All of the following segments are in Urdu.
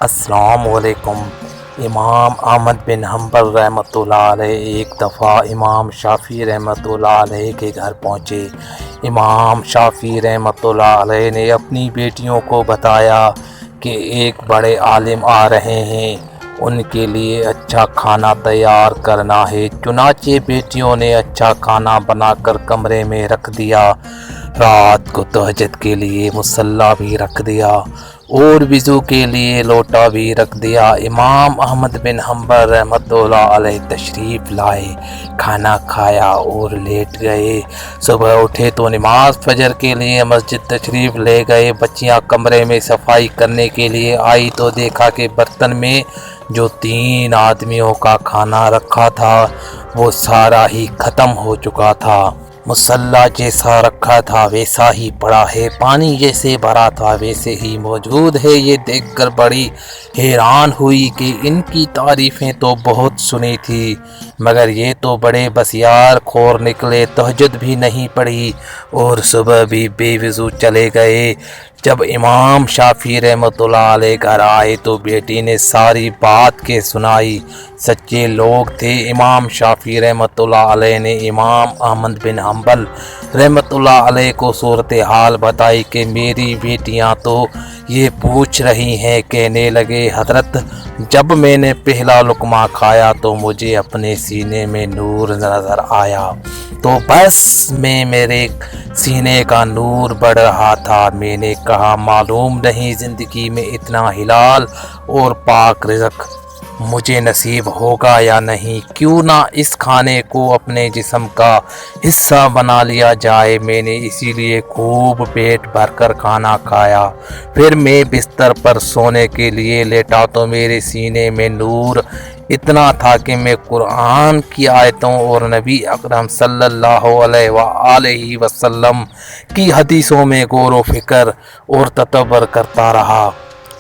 السلام علیکم۔ امام احمد بن حنبل رحمۃ اللہ علیہ ایک دفعہ امام شافعی رحمۃ اللہ علیہ کے گھر پہنچے۔ امام شافعی رحمۃ اللہ علیہ نے اپنی بیٹیوں کو بتایا کہ ایک بڑے عالم آ رہے ہیں، ان کے لیے اچھا کھانا تیار کرنا ہے۔ چنانچہ بیٹیوں نے اچھا کھانا بنا کر کمرے میں رکھ دیا۔ رات کو تہجد کے لیے مصلی بھی رکھ دیا اور وضو کے لیے لوٹا بھی رکھ دیا۔ امام احمد بن حنبل رحمۃ اللہ علیہ تشریف لائے، کھانا کھایا اور لیٹ گئے۔ صبح اٹھے تو نماز فجر کے لیے مسجد تشریف لے گئے۔ بچیاں کمرے میں صفائی کرنے کے لیے آئی تو دیکھا کہ برتن میں جو 3 آدمیوں کا کھانا رکھا تھا وہ سارا ہی ختم ہو چکا تھا۔ مصلی جیسا رکھا تھا ویسا ہی پڑا ہے، پانی جیسے بھرا تھا ویسے ہی موجود ہے۔ یہ دیکھ کر بڑی حیران ہوئی کہ ان کی تعریفیں تو بہت سنی تھی، مگر یہ تو بڑے بسیار خور نکلے، تہجد بھی نہیں پڑھی اور صبح بھی بے وضو چلے گئے۔ جب امام شافعی رحمۃ اللہ علیہ گھر آئے تو بیٹی نے ساری بات کے سنائی۔ سچے لوگ تھے۔ امام شافعی رحمۃ اللہ علیہ نے امام احمد بن حنبل رحمۃ اللہ علیہ کو صورتحال بتائی کہ میری بیٹیاں تو یہ پوچھ رہی ہیں۔ کہنے لگے حضرت، جب میں نے پہلا لقمہ کھایا تو مجھے اپنے سینے میں نور نظر آیا، تو بس میں میرے سینے کا نور بڑھ رہا تھا۔ میں نے کہا معلوم نہیں زندگی میں اتنا حلال اور پاک رزق مجھے نصیب ہوگا یا نہیں، کیوں نہ اس کھانے کو اپنے جسم کا حصہ بنا لیا جائے۔ میں نے اسی لیے خوب پیٹ بھر کر کھانا کھایا۔ پھر میں بستر پر سونے کے لیے لیٹا تو میرے سینے میں نور اتنا تھا کہ میں قرآن کی آیتوں اور نبی اکرم صلی اللہ علیہ وآلہ وسلم کی حدیثوں میں غور و فکر اور تدبر کرتا رہا،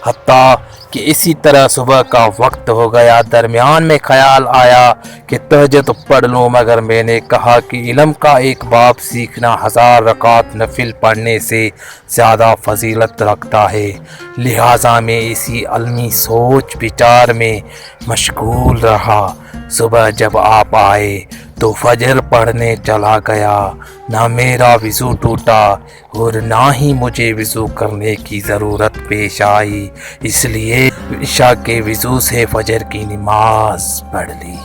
حتیٰ کہ اسی طرح صبح کا وقت ہو گیا۔ درمیان میں خیال آیا کہ تہجد پڑھ لوں، مگر میں نے کہا کہ علم کا ایک باب سیکھنا 1000 رکعت نفل پڑھنے سے زیادہ فضیلت رکھتا ہے، لہٰذا میں اسی علمی سوچ بچار میں مشغول رہا۔ صبح جب آپ آئے تو فجر پڑھنے چلا گیا۔ نہ میرا وضو ٹوٹا اور نہ ہی مجھے وضو کرنے کی ضرورت پیش آئی، اس لیے عشاء کے وضو سے فجر کی نماز پڑھ لی۔